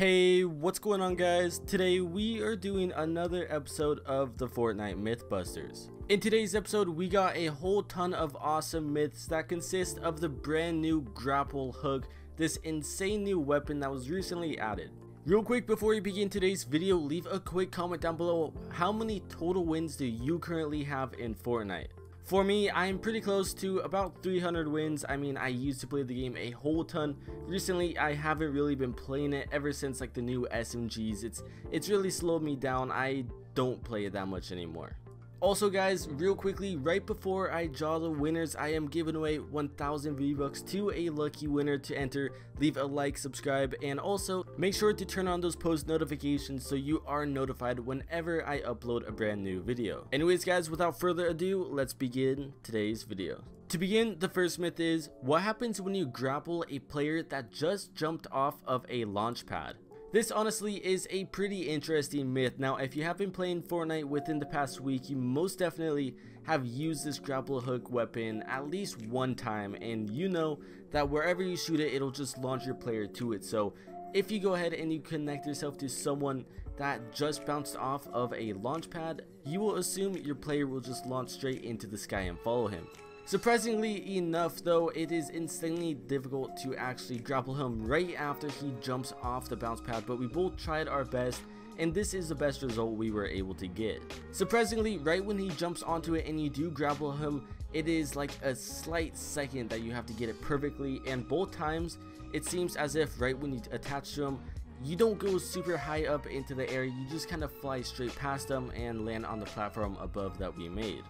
Hey, what's going on guys? Today we are doing another episode of the Fortnite Mythbusters. In today's episode we got a whole ton of awesome myths that consist of the brand new grapple hook, this insane new weapon that was recently added. Real quick before we begin today's video, leave a quick comment down below. How many total wins do you currently have in Fortnite? For me, I'm pretty close to about 300 wins. I mean, I used to play the game a whole ton. Recently, I haven't really been playing it ever since like the new SMGs. It's really slowed me down. I don't play it that much anymore. Also guys, real quickly, right before I draw the winners, I am giving away 1,000 V-Bucks to a lucky winner to enter. Leave a like, subscribe, and also make sure to turn on those post notifications so you are notified whenever I upload a brand new video. Anyways guys, without further ado, let's begin today's video. To begin, the first myth is, what happens when you grapple a player that just jumped off of a launch pad? This honestly is a pretty interesting myth. Now, if you have been playing Fortnite within the past week, you most definitely have used this grapple hook weapon at least one time, and you know that wherever you shoot it, it'll just launch your player to it. So if you go ahead and you connect yourself to someone that just bounced off of a launch pad, you will assume your player will just launch straight into the sky and follow him. Surprisingly enough though, it is insanely difficult to actually grapple him right after he jumps off the bounce pad, but we both tried our best and this is the best result we were able to get. Surprisingly, right when he jumps onto it and you do grapple him, it is like a slight second that you have to get it perfectly, and both times it seems as if right when you attach to him, you don't go super high up into the air, you just kind of fly straight past him and land on the platform above that we made.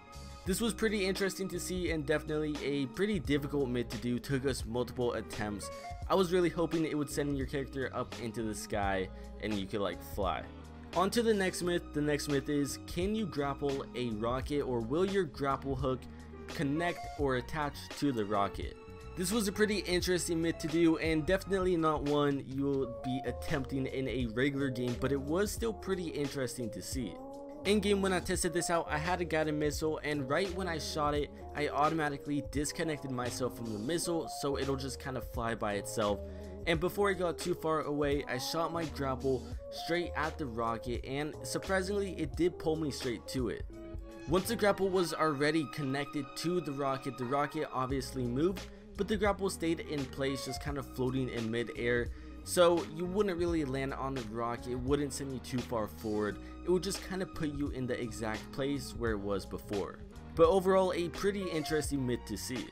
This was pretty interesting to see and definitely a pretty difficult myth to do. Took us multiple attempts. I was really hoping it would send your character up into the sky and you could like fly. On to the next myth. The next myth is, can you grapple a rocket, or will your grapple hook connect or attach to the rocket? This was a pretty interesting myth to do and definitely not one you will be attempting in a regular game, but it was still pretty interesting to see. In game, when I tested this out, I had a guided missile, and right when I shot it, I automatically disconnected myself from the missile so it'll just kind of fly by itself. And before it got too far away, I shot my grapple straight at the rocket, and surprisingly it did pull me straight to it. Once the grapple was already connected to the rocket obviously moved, but the grapple stayed in place, just kind of floating in mid-air. So you wouldn't really land on the rock, it wouldn't send you too far forward, it would just kind of put you in the exact place where it was before. But overall, a pretty interesting myth to see.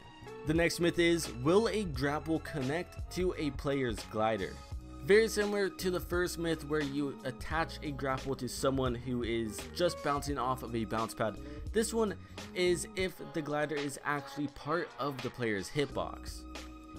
The next myth is, will a grapple connect to a player's glider? Very similar to the first myth where you attach a grapple to someone who is just bouncing off of a bounce pad. This one is if the glider is actually part of the player's hitbox.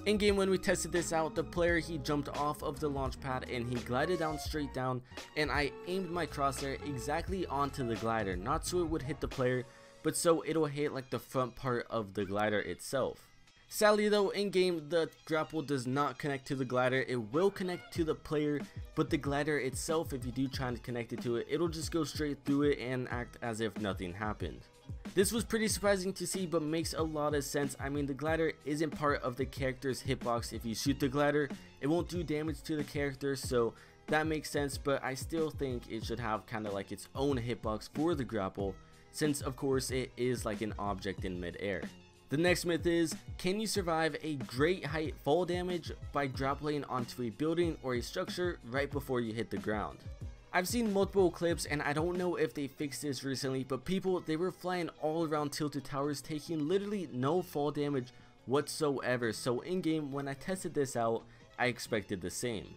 In game, when we tested this out, the player, he jumped off of the launch pad and he glided down straight down, and I aimed my crosshair exactly onto the glider, not so it would hit the player, but so it'll hit like the front part of the glider itself. Sadly though, in game the grapple does not connect to the glider. It will connect to the player, but the glider itself, if you do try to connect it to it, it'll just go straight through it and act as if nothing happened. This was pretty surprising to see, but makes a lot of sense. I mean, the glider isn't part of the character's hitbox. If you shoot the glider, it won't do damage to the character, so that makes sense, but I still think it should have kind of like its own hitbox for the grapple, since of course it is like an object in mid-air. The next myth is, can you survive a great height fall damage by grappling onto a building or a structure right before you hit the ground? I've seen multiple clips and I don't know if they fixed this recently, but people, they were flying all around tilted towers taking literally no fall damage whatsoever. So in game, when I tested this out, I expected the same.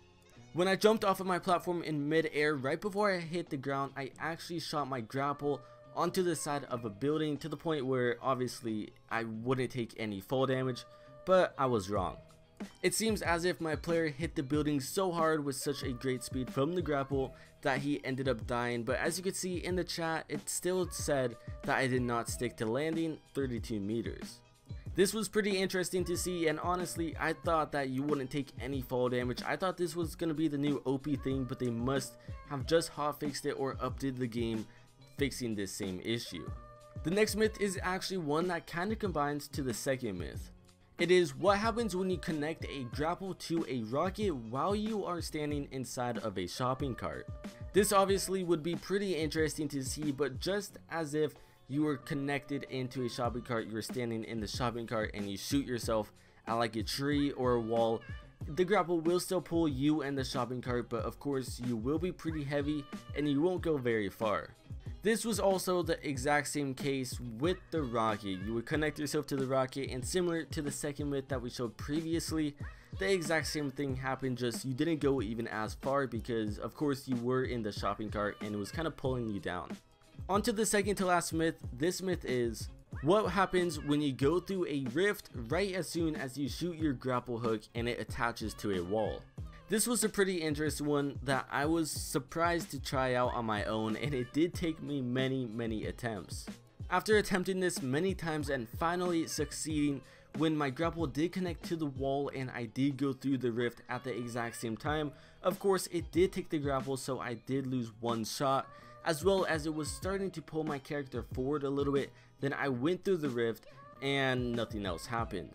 When I jumped off of my platform in mid-air right before I hit the ground, I actually shot my grapple onto the side of a building to the point where obviously I wouldn't take any fall damage, but I was wrong. It seems as if my player hit the building so hard with such a great speed from the grapple that he ended up dying, but as you can see in the chat, it still said that I did not stick to landing 32 meters. This was pretty interesting to see, and honestly I thought that you wouldn't take any fall damage. I thought this was going to be the new OP thing, but they must have just hotfixed it or updated the game fixing this same issue. The next myth is actually one that kind of combines to the second myth. It is what happens when you connect a grapple to a rocket while you are standing inside of a shopping cart. This obviously would be pretty interesting to see, but just as if you were connected into a shopping cart, you were standing in the shopping cart and you shoot yourself at like a tree or a wall, the grapple will still pull you and the shopping cart, but of course you will be pretty heavy and you won't go very far. This was also the exact same case with the rocket. You would connect yourself to the rocket, and similar to the second myth that we showed previously, the exact same thing happened, just you didn't go even as far because of course you were in the shopping cart and it was kind of pulling you down. On to the second to last myth. This myth is what happens when you go through a rift right as soon as you shoot your grapple hook and it attaches to a wall. This was a pretty interesting one that I was surprised to try out on my own, and it did take me many attempts. After attempting this many times and finally succeeding, when my grapple did connect to the wall and I did go through the rift at the exact same time, of course it did take the grapple, so I did lose one shot, as well as it was starting to pull my character forward a little bit. Then I went through the rift and nothing else happened.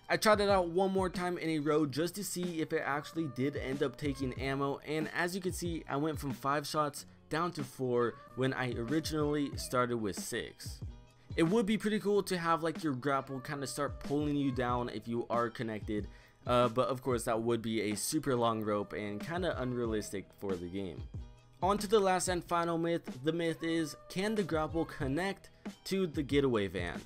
I tried it out one more time in a row just to see if it actually did end up taking ammo, and as you can see, I went from 5 shots down to 4 when I originally started with 6. It would be pretty cool to have like your grapple kind of start pulling you down if you are connected, but of course that would be a super long rope and kind of unrealistic for the game. On to the last and final myth. The myth is, can the grapple connect to the getaway van?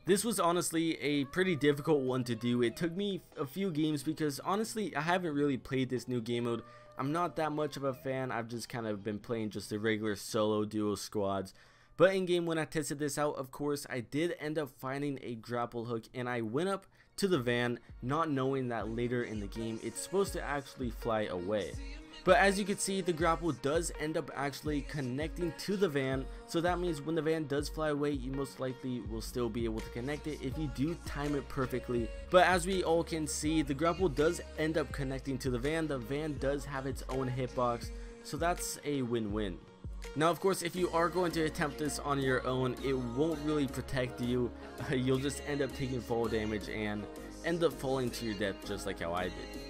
This was honestly a pretty difficult one to do. It took me a few games because honestly I haven't really played this new game mode. I'm not that much of a fan. I've just kind of been playing just the regular solo duo squads. But in game, when I tested this out, of course I did end up finding a grapple hook and I went up to the van, not knowing that later in the game it's supposed to actually fly away. But as you can see, the grapple does end up actually connecting to the van, so that means when the van does fly away, you most likely will still be able to connect it if you do time it perfectly. But as we all can see, the grapple does end up connecting to the van. The van does have its own hitbox, so that's a win-win. Now of course, if you are going to attempt this on your own, it won't really protect you. You'll just end up taking fall damage and end up falling to your death just like how I did.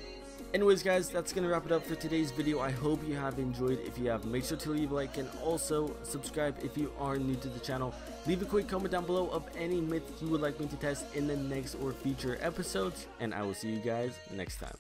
Anyways guys, that's gonna wrap it up for today's video. I hope you have enjoyed. If you have, make sure to leave a like and also subscribe if you are new to the channel. Leave a quick comment down below of any myth you would like me to test in the next or future episodes, and I will see you guys next time.